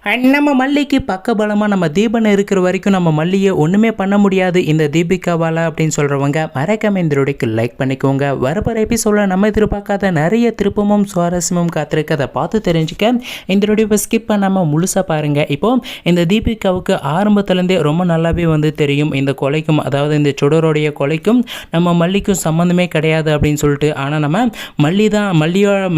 நம்ம மல்லிக்கு பக்கபலமாக நம்ம தீபன் இருக்கிற வரைக்கும் நம்ம மல்லியை ஒன்றுமே பண்ண முடியாது இந்த தீபிகாவால் அப்படின்னு சொல்கிறவங்க மறக்காம இந்த வீடியோக்கு லைக் பண்ணிக்கோங்க. வரப்போகிற எபிசோடில் நம்ம எதிர்பார்க்காத நிறைய திருப்பமும் சுவாரஸ்யமும் காத்திருக்கு. அதை பார்த்து தெரிஞ்சுக்க இந்த வீடியோவை ஸ்கிப் பண்ணாமல் முழுசாக பாருங்கள். இப்போது இந்த தீபிகாவுக்கு ஆரம்பத்துலேருந்தே ரொம்ப நல்லாவே தெரியும் இந்த கொலைக்கும், அதாவது இந்த சுடருடைய கொலைக்கும் நம்ம மல்லிக்கும் சம்மந்தமே கிடையாது அப்படின்னு சொல்லிட்டு. ஆனால் நம்ம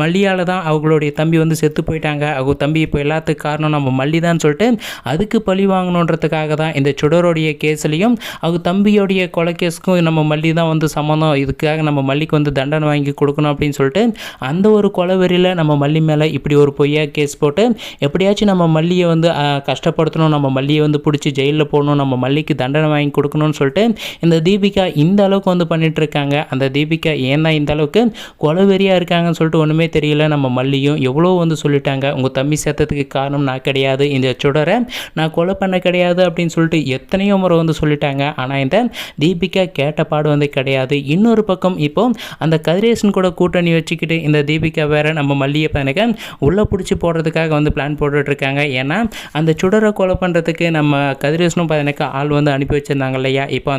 மல்லியால் தான் அவங்களுடைய தம்பி செத்து போயிட்டாங்க. அவங்க தம்பி இப்போ எல்லாத்துக்கும் காரணம் நம்ம மல்லி தான் சொல்லிட்டு அதுக்கு பழி வாங்கணுன்றதுக்காக தான் இந்த சுடருடைய கேஸ்லையும் அவங்க தம்பியோடைய கொலை கேஸுக்கும் நம்ம மல்லி தான் சம்மந்தம், இதுக்காக நம்ம மல்லிக்கு தண்டனை வாங்கி கொடுக்கணும் அப்படின்னு சொல்லிட்டு அந்த ஒரு கொலைவெறியில் நம்ம மல்லி மேலே இப்படி ஒரு பொய்யா கேஸ் போட்டு எப்படியாச்சும் நம்ம மல்லியை கஷ்டப்படுத்தணும், நம்ம மல்லியை பிடிச்சி ஜெயிலில் போடணும், நம்ம மல்லிக்கு தண்டனை வாங்கி கொடுக்கணும்னு சொல்லிட்டு இந்த தீபிகா இந்த அளவுக்கு பண்ணிட்டு இருக்காங்க. அந்த தீபிகா ஏன் தான் இந்த அளவுக்கு கொலைவெறியாக இருக்காங்கன்னு சொல்லிட்டு ஒன்றுமே தெரியல. நம்ம மல்லியும் எவ்வளோ சொல்லிட்டாங்க, உங்கள் தம்பி சேர்த்ததுக்கு காரணம் நான் கிடையாது, இந்த சுடரை நான் கொலை பண்ண கிடையாது அப்படின்னு சொல்லிட்டு எத்தனையோ முறை சொல்லிட்டாங்க. ஆனால் இந்த தீபிகா கேட்ட பாடு கிடையாது. இன்னொரு பக்கம் இப்போ அந்த கதிரேசன் கூட கூட்டணி வச்சுக்கிட்டு இந்த தீபிகா வேற நம்ம மல்லியை பையனுக்கு உள்ளே பிடிச்சி போடுறதுக்காக பிளான் போட்டுட்ருக்காங்க. ஏன்னா அந்த சுடரை கொலை பண்ணுறதுக்கு நம்ம கதிரேசனும் பையனுக்கு ஆள் அனுப்பி வச்சுருந்தாங்க இல்லையா. இப்போ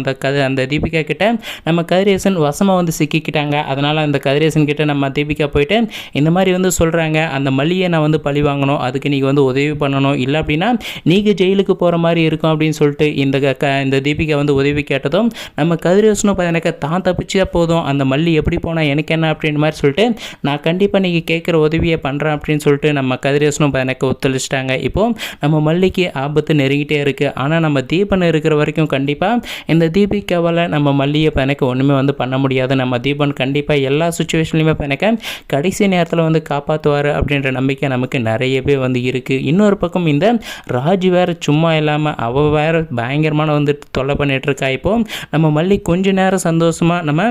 அந்த தீபிகா கிட்ட நம்ம கதிரேசன் வசமாக சிக்கிக்கிட்டாங்க. அதனால் அந்த கதிரேசன் கிட்ட நம்ம தீபிகா போயிட்டு இந்த மாதிரி சொல்கிறாங்க, அந்த மல்லியை நான் பழி வாங்கணும், அதுக்கு நீங்கள் உதவி பண்ணணும், இல்லை அப்படின்னா நீங்கள் ஜெயிலுக்கு போகிற மாதிரி இருக்கும் அப்படின்னு சொல்லிட்டு இந்த தீபிகா உதவி கேட்டதும் நம்ம கதிரேசனும் எனக்கு தான் தப்பிச்சா போதும், அந்த மல்லி எப்படி போனால் எனக்கு என்ன அப்படின்ற மாதிரி சொல்லிட்டு நான் கண்டிப்பாக நீங்கள் கேட்குற உதவியை பண்ணுறேன் அப்படின்னு சொல்லிட்டு நம்ம கதிரேசனும் எனக்கு ஒத்துழைச்சிட்டாங்க. இப்போது நம்ம மல்லிக்கு ஆபத்து நெருங்கிட்டே இருக்குது. ஆனால் நம்ம தீபன் இருக்கிற வரைக்கும் கண்டிப்பாக இந்த தீபிகாவால் நம்ம மல்லியை எனக்கு ஒன்றுமே பண்ண முடியாது. நம்ம தீபன் கண்டிப்பாக எல்லா சுச்சுவேஷன்லையுமே எனக்கு கடைசி நேரத்தில் காப்பாற்றுவார் அப்படின்ற நம்பிக்கை நமக்கு நிறையவே இருக்குது. இன்னொரு பக்கம் இந்த ராஜ் வேறு சும்மா இல்லாமல் அவள் வேறு பயங்கரமான தொல்லை பண்ணிகிட்டு இருக்கா. இப்போது நம்ம மல்லி கொஞ்ச நேரம் சந்தோஷமாக நம்ம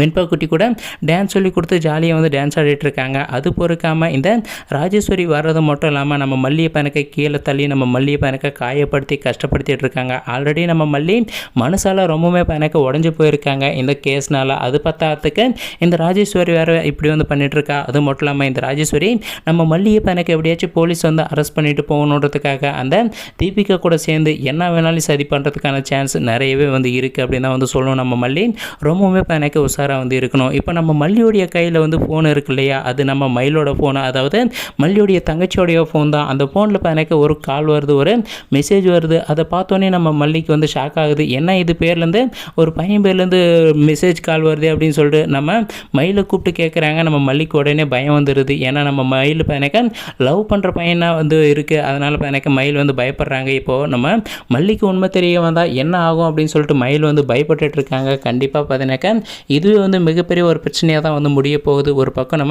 வெண்பா குட்டி கூட டான்ஸ் சொல்லி கொடுத்து ஜாலியாக டான்ஸ் ஆடிட்டு இருக்காங்க. அது பொறுக்காமல் இந்த ராஜேஸ்வரி வர்றது மட்டும் இல்லாமல் நம்ம மல்லியை பணக்கை கீழே தள்ளி நம்ம மல்லியை பணக்கை காயப்படுத்தி கஷ்டப்படுத்திட்டு இருக்காங்க. ஆல்ரெடி நம்ம மல்லி மனசால் ரொம்பவுமே பணக்க உடஞ்சி போயிருக்காங்க இந்த கேஸ்னால். அது பத்தாத்துக்கு இந்த ராஜேஸ்வரி வேறு இப்படி பண்ணிகிட்ருக்கா. அது மட்டும் இல்லாமல் இந்த ராஜேஸ்வரி நம்ம மல்லியை பணக்கை எப்படியாச்சும் போலீஸ் அரெஸ்ட் பண்ணிட்டு போகணுன்றதுக்காக அந்த தீபிகா கூட சேர்ந்து என்ன வேணாலும் சரி பண்ணுறதுக்கான சான்ஸ் நிறையவே இருக்குது அப்படின்னு தான் சொல்லணும். நம்ம மல்லி ரொம்பவுமே பணக்க இருக்கணும். இப்போ நம்ம மல்லியோடைய கையில் ஃபோன் இருக்கு இல்லையா, அது நம்ம மயிலோட ஃபோனு, அதாவது மல்லியோடைய தங்கச்சியோடைய ஃபோன் தான். அந்த ஃபோனில் எனக்கு ஒரு கால் வருது, ஒரு மெசேஜ் வருது. அதை பார்த்தோன்னே நம்ம மல்லிக்கு ஷாக் ஆகுது. என்ன இது பேர்லேருந்து ஒரு பையன் பேர்லேருந்து மெசேஜ் கால் வருது அப்படின்னு சொல்லிட்டு நம்ம மயிலை கூப்பிட்டு கேட்குறாங்க. நம்ம மல்லிக்கு உடனே பயம் வந்துடுது. ஏன்னா நம்ம மயில் எனக்கு லவ் பண்ணுற பையனாக இருக்குது. அதனால் எனக்கு மயில் பயப்படுறாங்க. இப்போது நம்ம மல்லிக்கு உண்மை தெரிய வந்தால் என்ன ஆகும் அப்படின்னு சொல்லிட்டு மயில் பயப்பட்டுட்டு இருக்காங்க. கண்டிப்பாக பார்த்தீங்கன்னாக்கா இது மிகப்பெரிய ஒரு பிரச்சனையாக தான் முடிய போகுது. ஒரு பக்கம்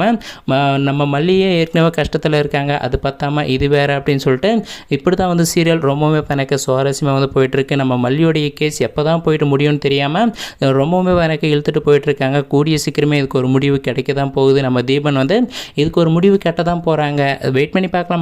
நம்ம மல்லியே ஏற்கனவே கஷ்டத்தில் இருக்காங்க, அது பத்தாமல் இது வேறு அப்படின்னு சொல்லிட்டு இப்படி தான் சீரியல் ரொம்பவுமே எனக்கு சுவாரஸ்யமாக போயிட்டுருக்கு. நம்ம மல்லியோடைய கேஸ் எப்போ தான் போயிட்டு முடியும்னு தெரியாமல் ரொம்பவுமே எனக்கு இழுத்துட்டு போயிட்டுருக்காங்க. கூடிய சீக்கிரமே இதுக்கு ஒரு முடிவு கிடைக்க தான் போகுது. நம்ம தீபன் இதுக்கு ஒரு முடிவு கட்ட தான் போகிறாங்க. வெயிட் பண்ணி பார்க்கலாம்.